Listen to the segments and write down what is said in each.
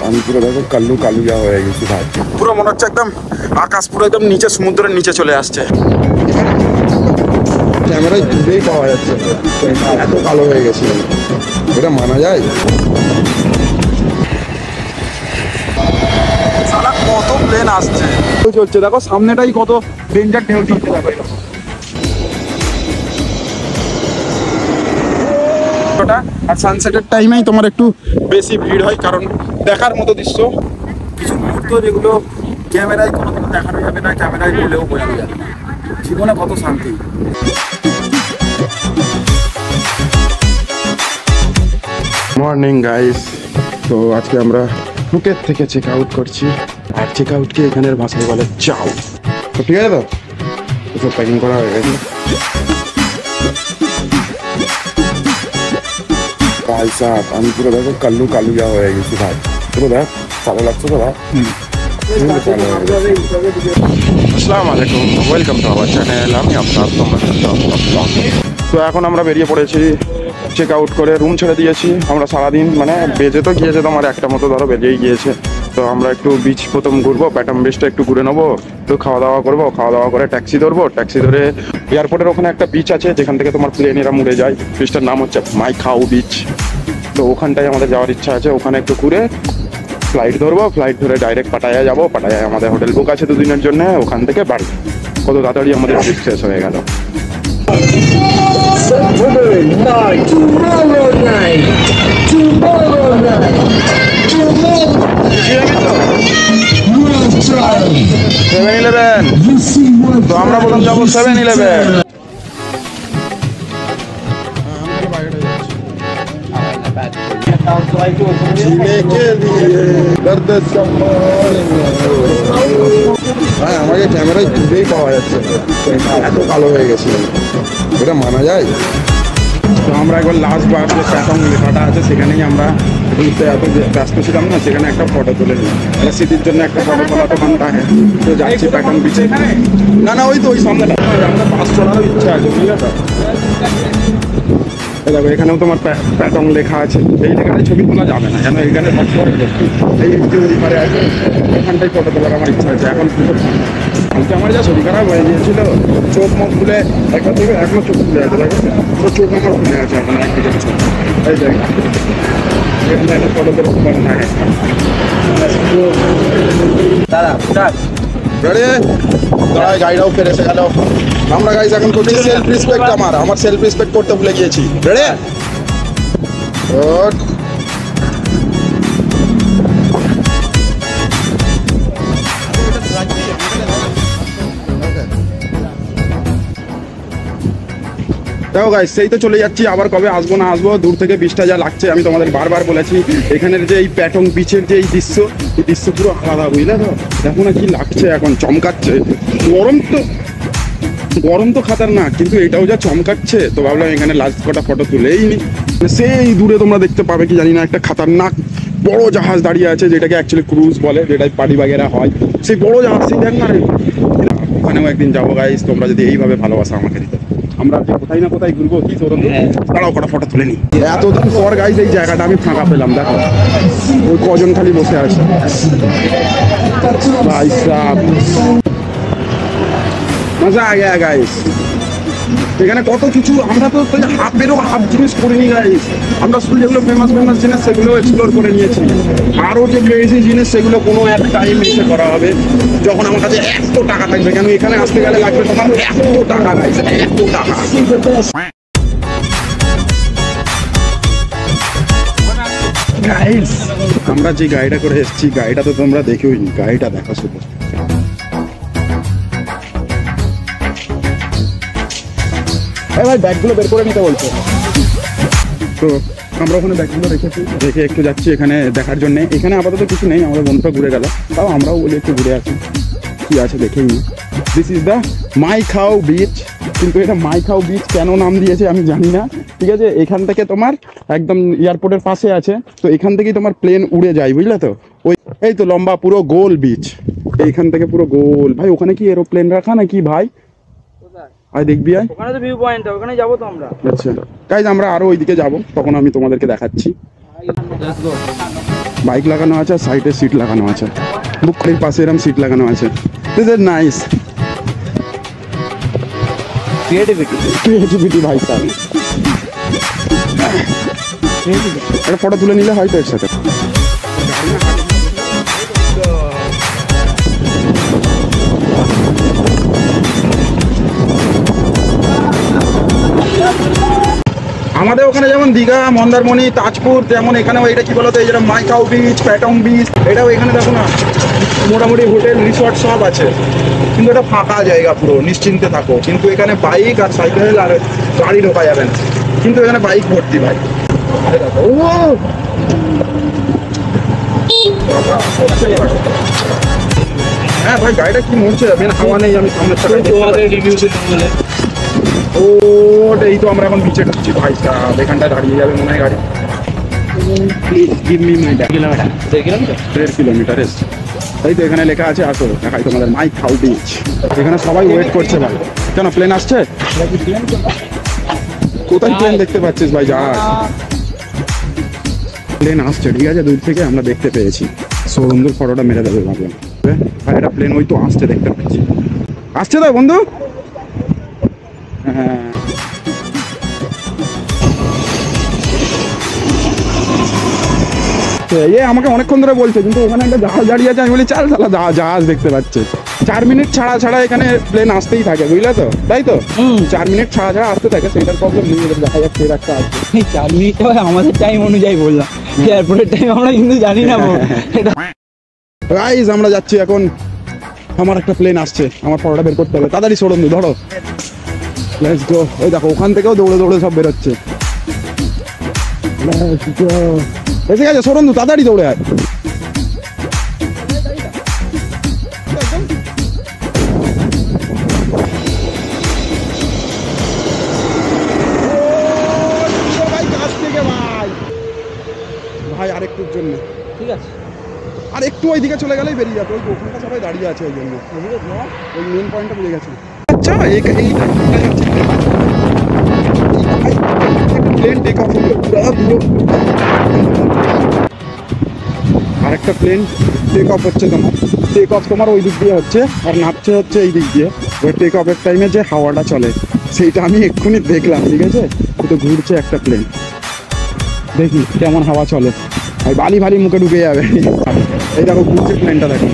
আমি পুরো দেখো কালু কালুয়া হয়ে গেছি ভাই, পুরো মনে হচ্ছে একদম আকাশ পুরো একদম নিচে, সমুদ্রের নিচে চলে আসছে। ক্যামেরায় দূরেই পাওয়া যাচ্ছে, এত কালো হয়ে গেছে, এটা মানা যায়? সারা কত প্লেন আসছে চলছে, দেখো সামনেটাই কত ডেঞ্জার ঢেউ চলছে, দেখো আর সানসেটের টাইমেই তোমার একটু বেশি ভিড় হয়, কারণ দেখার মতো দৃশ্য কিছু মুহূর্ত যেগুলো ক্যামেরায় কোনোদিনও দেখানো যাবে না, ক্যামেরায় বলেও বোঝানো যাবে না। জীবনে কত শান্তি। মর্নিং গাইস, তো আজকে আমরা ফুকেট থেকে চেক আউট করছি, আর চেক আউটকে এখানের ভাষায় বলে চাও। তো ঠিক আছে, তো সব প্যাকিং করা হয়ে গেছে। ভাই সাহেব আমি পুরো দেখো কালু কালুয়া হয়ে গেছি ভাই, পুরো দেখ ভালো লাগছে তো ভাই। আসসালামু আলাইকুম, ওয়েলকাম টু আওয়ার চ্যানেল, আমি আপনার। তো এখন আমরা বেরিয়ে পড়েছি চেক আউট করে, রুম ছেড়ে দিয়েছি আমরা। সারাদিন মানে বেজে তো গিয়েছে তোমার একটা মতো, ধরো বেজেই গিয়েছে। তো আমরা একটু বিচ প্রথম ঘুরবো, প্যাটার্ন বিচটা একটু ঘুরে নেবো, একটু খাওয়া দাওয়া করবো, খাওয়া দাওয়া করে ট্যাক্সি ধরবো, ট্যাক্সি ধরে এয়ারপোর্টের ওখানে একটা বিচ আছে যেখান থেকে তোমার প্লেন এরা মুড়ে যায়, বিচটার নাম হচ্ছে মাইখাও বিচ। তো ওখানটায় আমাদের যাওয়ার ইচ্ছা আছে, ওখানে একটু ঘুরে ফ্লাইট ধরবো, ফ্লাইট ধরে ডাইরেক্ট পাটায়া যাবো, পাটায়ায় আমাদের হোটেল বুক আছে 2 দিনের জন্য, ওখান থেকে বাড়ি। কত তাড়াতাড়ি আমাদের ট্রিপ শেষ হয়ে গেল। $7-11, তো আমরা বললাম যাবো 7-11। হ্যাঁ, আমাকে ক্যামেরায় দূরেই পাওয়া যাচ্ছে, এত কালো হয়ে গেছে, এটা মানা যায়? তো আমরা একবার লাস্ট বার যে প্যাটার্ন লেখাটা আছে সেখানেই আমরা ঘুরতে এত ব্যস্ত ছিলাম না, সেখানে একটা ফটো তুলে নিই, স্মৃতির জন্য একটা ফটো তোলা তো মানতে হয়। তো যাচ্ছি প্যাটার্ন বিচে। না ওই তো ওই সামনেটা, আমরা বাস চড়ারও ইচ্ছা আছে, ঠিক আছে। দেখো এখানেও তোমার প্যাটার্ন লেখা আছে, এই জায়গায় ছবি তোলা যাবে না, কেন এখানে এই পারে আছে, এখানটাই ফটো তোলার আমার ইচ্ছা আছে। এখন কালকে আমার যা শরীর খারাপ হয়ে গিয়েছিল, চোখ মুখ খুলে একবার থেকে এখনো চোখ খুলে আছে, দেখো পুরো চোখ আমার খুলে আছে এখন একদিকে চোখ, এই জায়গা এখানে একটা ফটো তোলা থাকে। দাঁড়ায় গাড়িটাও ফের এসে গেল। আমরা গাইজ এখন করছি সেলফ রেসপেক্ট, আমার সেলফ রেসপেক্ট করতে ভুলে গিয়েছি। রেডি? গুড। দেখো গাইজ, সেই তো চলে যাচ্ছি, আবার কবে আসবো না আসবো। দূর থেকে বিচটা যা লাগছে, আমি তোমাদের বারবার বলেছি, এখানের যে এই প্যাটং বিচের যে এই দৃশ্য পুরো আলাদা, বুঝলে তো? দেখো না কি লাগছে, এখন চমকাচ্ছে। গরম তো খাতারনাক, কিন্তু এটাও যা চমকাচ্ছে, তো ভাবলাম এখানে লাস্ট কটা ফটো তুলেই নি। সেই দূরে তোমরা দেখতে পাবে কি জানি না, একটা খাতারনাক বড় জাহাজ দাঁড়িয়ে আছে, যেটাকে অ্যাকচুয়ালি ক্রুজ বলে, যেটাই পার্টি বাগেরা হয়। সেই বড় জাহাজ, সেই দেখ না, ওখানেও একদিন যাবো গাইজ, তোমরা যদি এইভাবে ভালোবাসা আমাকে দিতে। আমরা কোথায় না কোথায় ঘুরবো, কি তোর তারাও কটা ফটো তুলে নি। এতদিন পর গাইজ এই জায়গাটা আমি ফাঁকা পেলাম, দেখো ওই কজন খালি বসে আছে। ভাই সাহেব মজা আ গয়া গাইস, এখানে কত কিছু আমরা তো হাফ জিনিস করিনি গাইস। আমরা শুধু যেগুলো ফেমাস জিনিস সেগুলো এক্সপ্লোর করে নিয়েছি, আরও যে ক্রেজি জিনিস সেগুলো কোনো এক টাইম এসে করা হবে, যখন আমার কাছে এত টাকা থাকবে। কেন এখানে আসতে গেলে লাগবে তোমার এত টাকা গাইস, এত টাকা। গাইস আমরা যে গাড়িটা করে এসেছি, গাড়িটা তো তোমরা দেখোই নি, গাড়িটা দেখা শুধু। ভাই ব্যাগগুলো বের করে নিতে বলছে। তো আমরা ওখানে ব্যাগগুলো রেখে একটু যাচ্ছি এখানে দেখার জন্য। এখানে আপাতত কিছু নেই, আমাদের বন্ধুরা ঘুরে গেল, তাও আমরাও বলি একটু ঘুরে আসি, কি আছে দেখেই নি। দিস ইজ দ্য মাইখাও বিচ, কিন্তু এটা মাইখাও বিচ কেন নাম দিয়েছে আমি জানি না, ঠিক আছে। এখান থেকে তোমার একদম এয়ারপোর্টের পাশে আছে, তো এখান থেকেই তোমার প্লেন উড়ে যায়, বুঝলে তো। ওই এই তো লম্বা পুরো গোল বিচ, এইখান থেকে পুরো গোল। ভাই ওখানে কি এরোপ্লেন রাখা নাকি ভাই? আয় দেখবি, আয় ওখানে তো ভিউ পয়েন্ট, ওখানে যাবো তো আমরা। আচ্ছা গাইজ, আমরা আরো ওইদিকে যাবো, তখন আমি তোমাদেরকে দেখাচ্ছি। বাইক লাগানো আছে, সাইডে সিট লাগানো আছে, বুকের পাশে এরকম সিট লাগানো আছে। দিস ইজ নাইস ক্রিয়েটিভিটি ভাই সাহেব। একটা ফটো তুলে নিলে হয়তো এর সাথে। আমাদের ওখানে যেমন দীঘা, মন্দারমণি, তাজপুর, যেমন এখানেও এটা কি বলতো, এই যেরকম মাইকাও বিচ, প্যাটং বিচ, এটাও এখানে দেখো না মোটামুটি হোটেল রিসর্ট সব আছে, কিন্তু এটা ফাঁকা জায়গা পুরো, নিশ্চিন্তে থাকো। কিন্তু এখানে বাইক আর সাইকেল আর গাড়ি ঢোকা যাবে না, কিন্তু এখানে বাইক ভর্তি ভাই। হ্যাঁ ভাই গাড়িটা কি মরছে, হাওয়া নেই, আমি সামনে ও এই তো আমরা এখন বিচে ঢুকছি ভাই সাহেব, এখানটায় দাঁড়িয়ে যাবে মনে হয় গাড়ি। দেড় কিলোমিটার এসছে, তাই তো এখানে লেখা আছে আসো দেখাই তোমাদের মাইকাও বিচ। এখানে সবাই ওয়েট করছে ভাই। কেন প্লেন আসছে? কোথায় প্লেন দেখতে পাচ্ছিস ভাই? জাহাজ প্লেন আসছে, ঠিক আছে, দূর থেকে আমরা দেখতে পেয়েছি। সো বন্ধুর ফটোটা মেরে দেবে ভাবলাম ভাই, এটা প্লেন ওই তো আসছে, দেখতে পাচ্ছি আসছে তো বন্ধু। হ্যাঁ আমাকে অনেকক্ষণ ধরে বলছে, কিন্তু ওখানে একটা জাহাজ দাঁড়িয়ে আছে। আমি বলি চাল চালা জাহাজ দেখতে পাচ্ছে। 4 মিনিট ছাড়া ছাড়া এখানে প্লেন আসতেই থাকে, বুঝলে তো? তাই তো 4 মিনিট ছাড়া ছাড়া আসতে থাকে, সেটার প্রবলেম নেই। দেখা যাচ্ছে একটা আসছে 4 মিনিট আমাদের টাইম অনুযায়ী বললাম, এয়ারপোর্টের টাইম আমরা কিন্তু জানি না। গাইস আমরা যাচ্ছি এখন, আমার একটা প্লেন আসছে, আমার ফটোটা বের করতে হবে, তাড়াতাড়ি সরুন ধরো, লেটস গো। ওই দেখো ওখান থেকেও দৌড়ে দৌড়ে সব বেরোচ্ছে। ঠিক আছে সরুন তাড়াতাড়ি দৌড়ে আয়। ভাই আরেকটুর জন্য, ঠিক আছে, আর একটু ওইদিকে চলে গেলেই বেরিয়ে যাবে। ওই ওখানটা সবাই দাঁড়িয়ে আছে, ওই জন্য ওই মেন পয়েন্টটা বুঝে গেছে। আচ্ছা প্লেন টেক অফ হলো, আরেকটা প্লেন টেক অফ হচ্ছে। টেক অফ তোমার ওই দিক দিয়ে হচ্ছে, আর নামছে হচ্ছে এই দিক দিয়ে। ওই টেক অফের টাইমে যে হাওয়াটা চলে সেইটা আমি এক্ষুনি দেখলাম, ঠিক আছে। তো ঘুরছে একটা প্লেন, দেখি কেমন হাওয়া চলে। আর বালি ভালি মুখে ঢুকে যাবে। এই দেখো ঘুরছে প্লেনটা, দেখো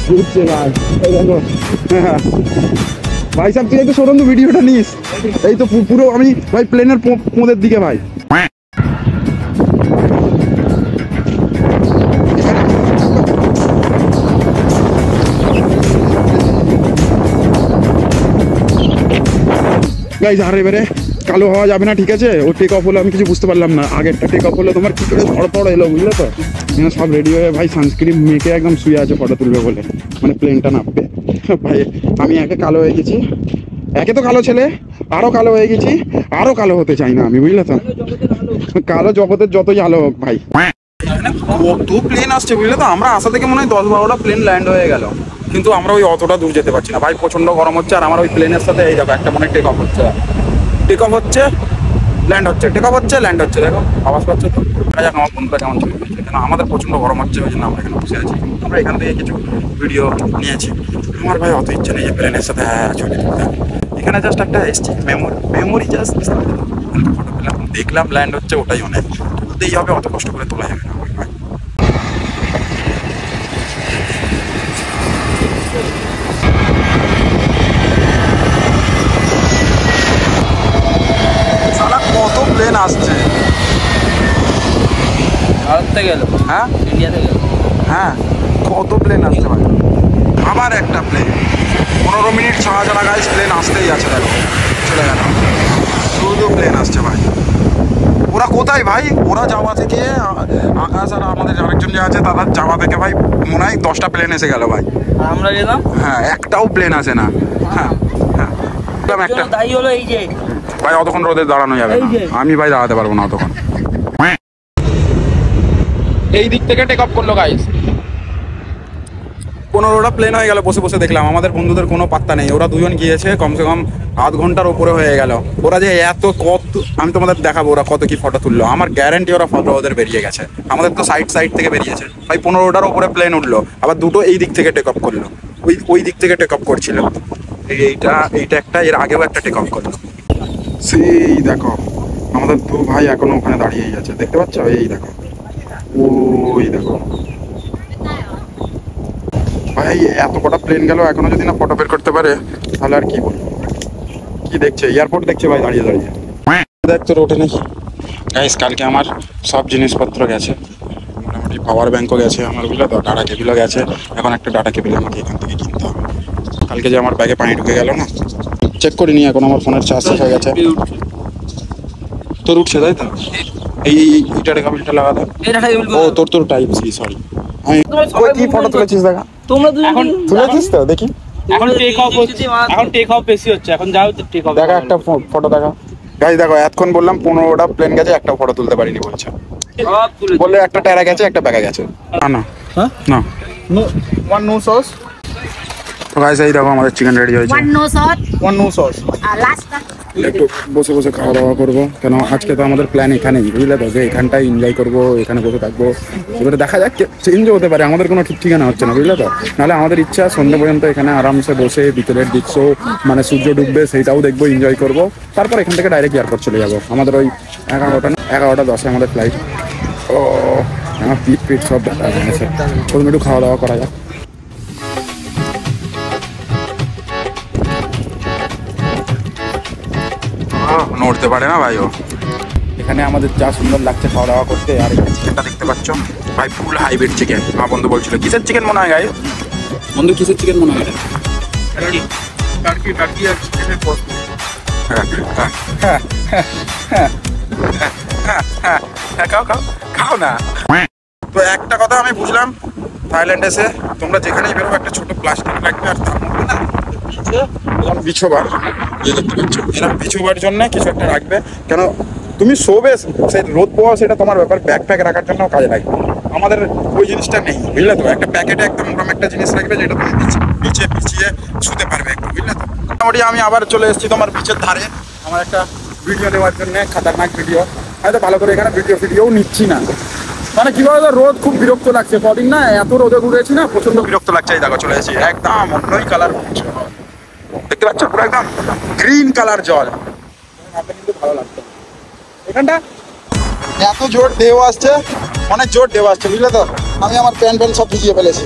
ঘুরছে ভাই, এই দেখো। হ্যাঁ ভাই সাহেব তুই একটু সরুন তো, ভিডিওটা নিস। এই তো পুরো আমি ভাই প্লেনের পোঁদের দিকে ভাই। গাইস আর এবারে কালো হওয়া যাবে না, ঠিক আছে। ও টেক অফ হলো, আমি কিছু বুঝতে পারলাম না। আগেরটা টেক অফ হলো তোমার কি করে ঝড় এলো, বুঝলে তো। সব রেডি হয়ে ভাই সানস্ক্রিন মেখে একদম শুয়ে আছে ফটো তুলবে বলে, মানে প্লেনটা নামবে। ভাই আমি একে কালো হয়ে গেছি, একে তো কালো ছেলে, আরো কালো হয়ে গেছি, আরো কালো হতে চাই না আমি, বুঝলে তো। কালো জগতের যতই আলো হোক ভাই। কত প্লেন আসছে বুঝলে তো, আমরা আসা থেকে মনে হয় 10-12টা প্লেন ল্যান্ড হয়ে গেল, কিন্তু আমরা ওই অতটা দূর যেতে পারছি না ভাই, প্রচন্ড গরম হচ্ছে। আর আমার ওই প্লেনের সাথে এই দেখো একটা মনে টেক অফ হচ্ছে, টেক অফ হচ্ছে, ল্যান্ড হচ্ছে, টেক অফ হচ্ছে, ল্যান্ড হচ্ছে, দেখো আওয়াজ পাচ্ছে তো। যাক আমার বন্ধুরা কেমন চলে যাচ্ছে, কেন আমাদের প্রচন্ড গরম হচ্ছে, ওই জন্য আমরা এখানে বসে আছি। আমরা এখান থেকে কিছু ভিডিও নিয়েছি। আমার ভাই অত ইচ্ছে নেই যে প্লেনের সাথে ছবি তুলতে, এখানে জাস্ট একটা এসছি মেমোরি জাস্ট ফটো পেলাম, দেখলাম ল্যান্ড হচ্ছে, ওটাই অনেক। তুলতেই হবে, অত কষ্ট করে তোলা যাবে না ভাই। কত প্লেন আসছে ভারত থেকে গেল, হ্যাঁ ইন্ডিয়া থেকে গেল, হ্যাঁ কত প্লেন আসছে ভাই। আবার একটা প্লেন 15 মিনিট ছাড়া ছাড়া গাইস প্লেন আসতেই আছে, দেখো চলে গেল, শুধু প্লেন আসছে ভাই। ওরা কোথায় ভাই? ওরা যাওয়া থেকে আকাশ আর আমাদের আরেকজন যে আছে তাদের যাওয়া থেকে ভাই মনে হয় 10টা প্লেন এসে গেল ভাই। আমরা গেলাম, হ্যাঁ একটাও প্লেন আসে না। হ্যাঁ হ্যাঁ একটা তাই হলো এই যে ভাই, অতক্ষণ রোদে দাঁড়ানো যাবে না, আমি ভাই দাঁড়াতে পারবো না অতক্ষণ। এই দিক থেকে টেক অফ করলো গাইস, 15টা প্লেন হয়ে গেল বসে বসে দেখলাম, আমাদের বন্ধুদের কোনো পাত্তা নেই। ওরা দুজন গিয়েছে কমসে কম আধ ঘন্টার ওপরে হয়ে গেল। ওরা যে এত কত, আমি তোমাদের দেখাবো ওরা কত কি ফটো তুললো। আমার গ্যারান্টি ওরা ফটো ওদের বেরিয়ে গেছে। আমাদের তো সাইড থেকে বেরিয়েছে ভাই। 15টার ওপরে প্লেন উঠলো, আবার দুটো এই দিক থেকে টেক অফ করলো, ওই দিক থেকে টেক অফ করছিল। এইটা একটা, এর আগেও একটা টেক অফ করলো। সেই দেখো আমাদের দু ভাই এখনো ওখানে দাঁড়িয়েই আছে, দেখতে পাচ্ছ? এই দেখো, ওই দেখো ভাই, এত কটা প্লেন গেল এখনো যদি না ফটো বের করতে পারে তাহলে আর কি বলবো। কি দেখছে? এয়ারপোর্ট দেখছে ভাই দাঁড়িয়ে দাঁড়িয়ে। দেখতো ওঠে নাকি গাইস। কালকে আমার সব জিনিসপত্র গেছে, মোটামুটি পাওয়ার ব্যাঙ্কও গেছে আমার, বুঝলে তো, ডাটা কেবিলও গেছে। এখন একটা ডাটা কেবিল আমাকে এখান থেকে কিনতে হবে। কালকে যে আমার ব্যাগে পানি ঢুকে গেল না, চেক করিনি, এখন আমার ফোনের চার্জ শেষ হয়ে গেছে। তোর উঠছে তাই তো? এইটা কেবিলটা লাগা দাও। ও তোর টাইপ সি, সরি। আমি কি ফটো তুলেছিস দেখা? তোমরা দুজন এখন তুলেছিস তো দেখি। এখন টেক অফ হচ্ছে, এখন টেক অফ বেশি হচ্ছে, এখন যাও টেক অফ দেখা একটা ফটো দেখা। গাইস দেখো, এতক্ষণ বললাম 15টা প্লেন গেছে, একটা ফটো তুলতে পারিনি বলছে। সব তুলে বললে একটা টেরা গেছে, একটা ব্যাগা গেছে। না হ্যাঁ? না one no sauce, তো গাইস এই দেখো আমাদের চিকেন রেডি হয়েছে। One no salt, one no sauce. last one. একটু বসে বসে খাওয়া দাওয়া করবো, কেন আজকে তো আমাদের প্ল্যান এখানেই, বুঝলে তো, যে এখানটাই এনজয় করবো, এখানে বসে থাকবো। এবারে দেখা যাক, চেঞ্জও হতে পারে, আমাদের কোনো ঠিক ঠিকানা হচ্ছে না, বুঝলে তো। নাহলে আমাদের ইচ্ছা সন্ধ্যে পর্যন্ত এখানে আরামসে বসে বিকেলের দৃশ্য, মানে সূর্য ডুববে সেইটাও দেখবো, এনজয় করবো। তারপর এখান থেকে ডাইরেক্ট এয়ারপোর্ট চলে যাবো। আমাদের ওই 11টা 10-এ আমাদের ফ্লাইট। ও আমার পিঠ সব দেখা গেছে। প্রথমে একটু খাওয়া দাওয়া করা যাক। নড়তে পারে না ভাই ও। এখানে আমাদের যা সুন্দর লাগছে খাওয়া দাওয়া করতে। আর এখানে চিকেনটা দেখতে পাচ্ছ ভাই, ফুল হাইব্রিড চিকেন। আমার বন্ধু বলছিল কিসের চিকেন মনে হয় গাই? বন্ধু কিসের চিকেন মনে হয়? টার্কি আর চিকেনের পোস্ট। খাও না। তো একটা কথা আমি বুঝলাম, থাইল্যান্ড এসে তোমরা যেখানেই বেরো একটা ছোট প্লাস্টিক লাগবে, আর তার মধ্যে না বিছোবার, দেখতে পাচ্ছ, এরা বিছোবার জন্য কিছু একটা রাখবে। কেন তুমি শোবে, সেই রোদ পোয়া সেটা তোমার ব্যাপার, ব্যাগ রাখার জন্য কাজে লাগবে। আমাদের ওই জিনিসটা নেই, বুঝলে তো। একটা প্যাকেটে একদম ওরকম একটা জিনিস রাখবে যেটা তুমি বিছিয়ে বিছিয়ে শুতে পারবে একটু, বুঝলে তো। মোটামুটি আমি আবার চলে এসেছি তোমার বিচের ধারে, আমার একটা ভিডিও নেওয়ার জন্য, খাতারনাক ভিডিও। হয়তো ভালো করে এখানে ভিডিও নিচ্ছি না, মানে কি বলতো, রোদ খুব বিরক্ত লাগছে। কদিন না এত রোদে ঘুরেছি না, প্রচন্ড বিরক্ত লাগছে। এই দেখো চলে এসেছি, একদম অন্যই কালার দেখতে পাচ্ছ, পুরো একদম গ্রিন কালার জল। কিন্তু ভালো লাগছে এখানটা, এত জোর ঢেউ আসছে, অনেক জোর ঢেউ আসছে, বুঝলে তো। আমি আমার প্যান্ট সব ভিজিয়ে ফেলেছি।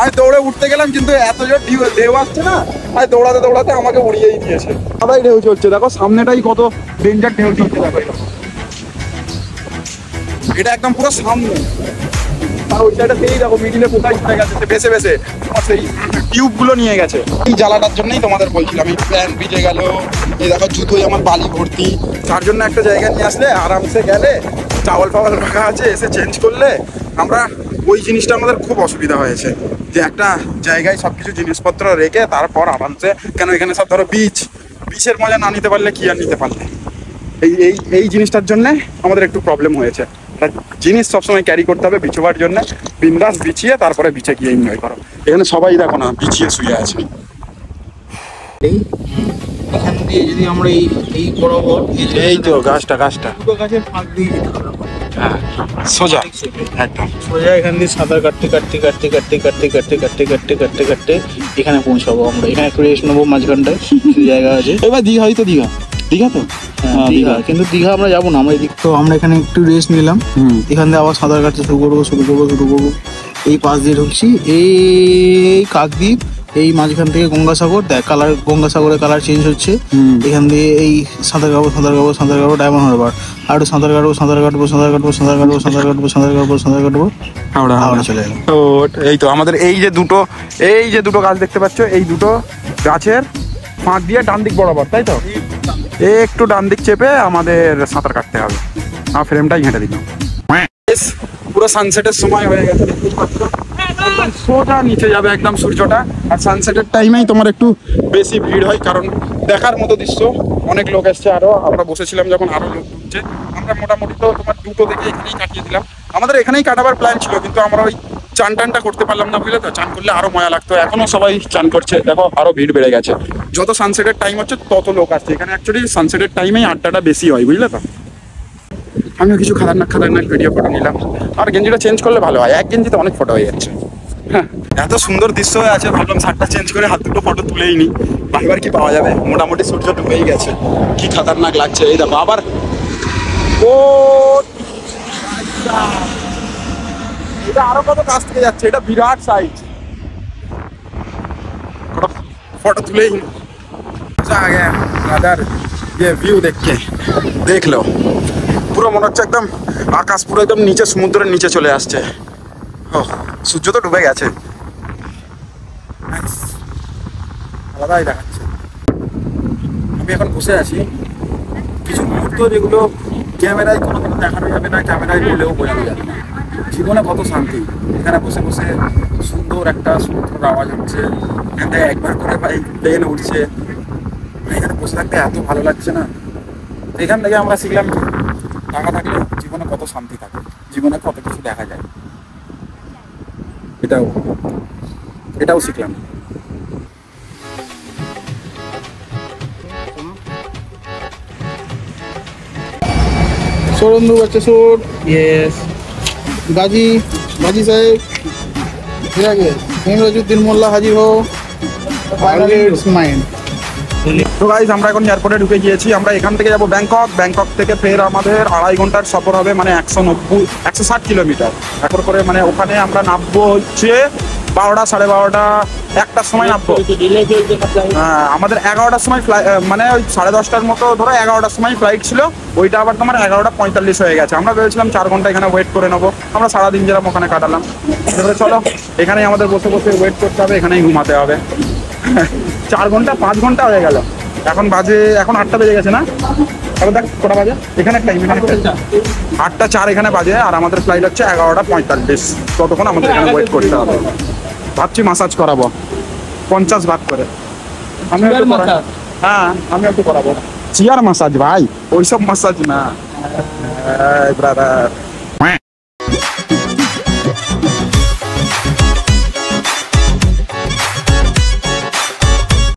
আমি দৌড়ে উঠতে গেলাম, কিন্তু এত জোর ঢেউ আসছে না, আমি দৌড়াতে আমাকে উড়িয়েই দিয়েছে। সবাই ঢেউ চলছে, দেখো সামনেটাই কত ডেঞ্জার ঢেউ চলছে, দেখো এটা একদম পুরো সামনে। আর ওই সাইডটা সেই দেখো মিডিলে কোথায় চলে গেছে, বেসে বেসে তোমার সেই টিউবগুলো নিয়ে গেছে। এই জ্বালাটার জন্যই তোমাদের বলছিলাম, এই প্যান্ট ভিজে গেল, এই দেখো জুতোই আমার বালি ভর্তি। তার জন্য একটা জায়গা নিয়ে আসলে আরামসে গেলে, চাওয়াল ফাওয়াল রাখা আছে, এসে চেঞ্জ করলে। আমরা ওই জিনিসটা আমাদের খুব অসুবিধা হয়েছে, যে একটা জায়গায় সব কিছু জিনিসপত্র রেখে তারপর আরামসে, কেন এখানে সব ধরো বিচের মজা না নিতে পারলে কি আর নিতে পারলে। এই জিনিসটার জন্য আমাদের একটু প্রবলেম হয়েছে। জিনিস সবসময় ক্যারি করতে হবে বিছোবার জন্য, বিন্দাস বিছিয়ে তারপরে বিছে গিয়ে এনজয় করো। এখানে সবাই দেখো না বিছিয়ে শুয়ে আছে। এখান দিয়ে যদি আমরা এই বরাবর এই তো গাছটা দুটো গাছের ফাঁক দিয়ে যেতে হবে। হ্যাঁ সোজা একদম সোজা এখান দিয়ে সাঁতার কাটতে এখানে পৌঁছাবো আমরা। এখানে একটু রেস্ট নেবো, মাঝখানটায় কিছু জায়গা আছে। এবার দীঘা তো দীঘা তো দীঘা, কিন্তু দীঘা আমরা যাবো না, আমরা এদিক। তো আমরা এখানে একটু রেস্ট নিলাম, এখান দিয়ে আবার সাঁতার কাটতে শুরু করবো। এই পাশ দিয়ে ঢুকছি, এই কাকদ্বীপ, এই মাঝখান থেকে গঙ্গাসাগর। দেখ গঙ্গাসাগরের কালার চেঞ্জ হচ্ছে। এখান দিয়ে এই সাঁতার কাটবো ডায়মন্ড হারবার। আর একটু সাঁতার কাটবো হাওড়া চলে গেলাম। তো এই তো আমাদের এই যে দুটো গাছ দেখতে পাচ্ছ, এই দুটো গাছের ফাঁক দিয়ে ডান দিক বরাবর, তাই তো। একটু ডান দিক চেপে আমাদের সাঁতার কাটতে হবে। আমার ফ্রেমটাই ঘেঁটে দিলাম। পুরো সানসেটের সময় হয়ে গেছে, সোজা নিচে যাবে একদম সূর্যটা। আর সানসেটের টাইমেই তোমার একটু বেশি ভিড় হয়, কারণ দেখার মতো দৃশ্য। অনেক লোক এসছে, আরো আমরা বসেছিলাম যখন আরো লোক ঢুকছে। আমরা মোটামুটি তো তোমার 2টো থেকে এখানেই কাটিয়ে দিলাম। আমাদের এখানেই কাটাবার প্ল্যান ছিল, কিন্তু আমরা ওই চান টানটা করতে পারলাম না, বুঝলে তো? চান করলে আরো মজা লাগতো। এখনো সবাই চান করছে, দেখো আরো ভিড় বেড়ে গেছে। যত সানসেটের টাইম হচ্ছে তত লোক আসছে এখানে। অ্যাকচুয়ালি সানসেটের টাইমেই আড্ডাটা বেশি হয়, বুঝলে তো? আমিও কিছু খাতারনাক ভিডিও ফটো নিলাম। আর গেঞ্জিটা চেঞ্জ করলে ভালো হয়, এক গেঞ্জিতে অনেক ফটো হয়ে যাচ্ছে। হ্যাঁ, এত সুন্দর দৃশ্য হয়ে আছে, ভাবলাম শার্টটা চেঞ্জ করে হাত দুটো ফটো তুলেই নি। ভাইবার কি পাওয়া যাবে, মোটামুটি সূর্য ডুবেই গেছে। কি খাতারনাক লাগছে। এই দেখো আবার ও, এটা আরো কত কাছ থেকে যাচ্ছে, এটা বিরাট সাইজ। फोटो तुले ही मजा आ गया अदर ये व्यू देख लो। পুরো মনে হচ্ছে একদম আকাশ পুরো একদম নিচে, সমুদ্রের নিচে চলে আসছে। ও, সূর্য তো ডুবে গেছে, আলাদাই দেখাচ্ছে। আমি এখন বসে আছি, কিছু মুহূর্ত যেগুলো ক্যামেরায় কোনো দেখানো যাবে না, ক্যামেরায় বলেও বোঝানো যাবে না। জীবনে কত শান্তি, এখানে বসে বসে সুন্দর একটা সমুদ্রের আওয়াজ হচ্ছে, এখানে একবার করে বাইক প্লেন উঠছে, এখানে বসে থাকতে এত ভালো লাগছে না। এখান থেকে আমরা শিখলাম টাকা থাকলে জীবনে কত শান্তি থাকে, জীবনে কত কিছু দেখা যায়, এটাও শিখলাম। सोरंदू बच्चे सोर यस गाजी गाजी साहेब फिर आगे राजुद्दीन मोल्ला हाजिर हो फाइनली इट्स माइंड। তো গাইস, আমরা এখন এয়ারপোর্টে ঢুকে গিয়েছি। আমরা এখান থেকে যাব ব্যাংকক, ব্যাংকক থেকে ফের আমাদের 2.5 ঘন্টার সফর হবে, মানে 160 কিলোমিটার একর করে। মানে ওখানে আমরা নামবো হচ্ছে 12টা, 12:30, 1টার সময় নামবো। হ্যাঁ, আমাদের 11টার সময় মানে ওই 10:30টার মতো, ধরো 11টার সময় ফ্লাইট ছিল, ওইটা আবার তোমার 11:45 হয়ে গেছে। আমরা ভেবেছিলাম 4 ঘন্টা এখানে ওয়েট করে নেবো। আমরা সারাদিন যেরকম ওখানে কাটালাম, এবারে চলো এখানেই আমাদের বসে বসে ওয়েট করতে হবে, এখানেই ঘুমাতে হবে। 4 ঘন্টা 5 ঘন্টা হয়ে গেল। এখন 8টা বেজে গেছে না? তারপর দেখ কটা বাজে, এখানে টাইম 8টা 4 এখানে বাজে, আর আমাদের ফ্লাইট হচ্ছে 11:45। ততক্ষণ আমাদের এখানে ওয়েট করতে হবে। ভাবছি মাসাজ করাবো 50 ভাগ করে। আমি একটু হ্যাঁ, আমি একটু করাবো চেয়ার মাসাজ ভাই, ওইসব মাসাজ না ব্রাদার।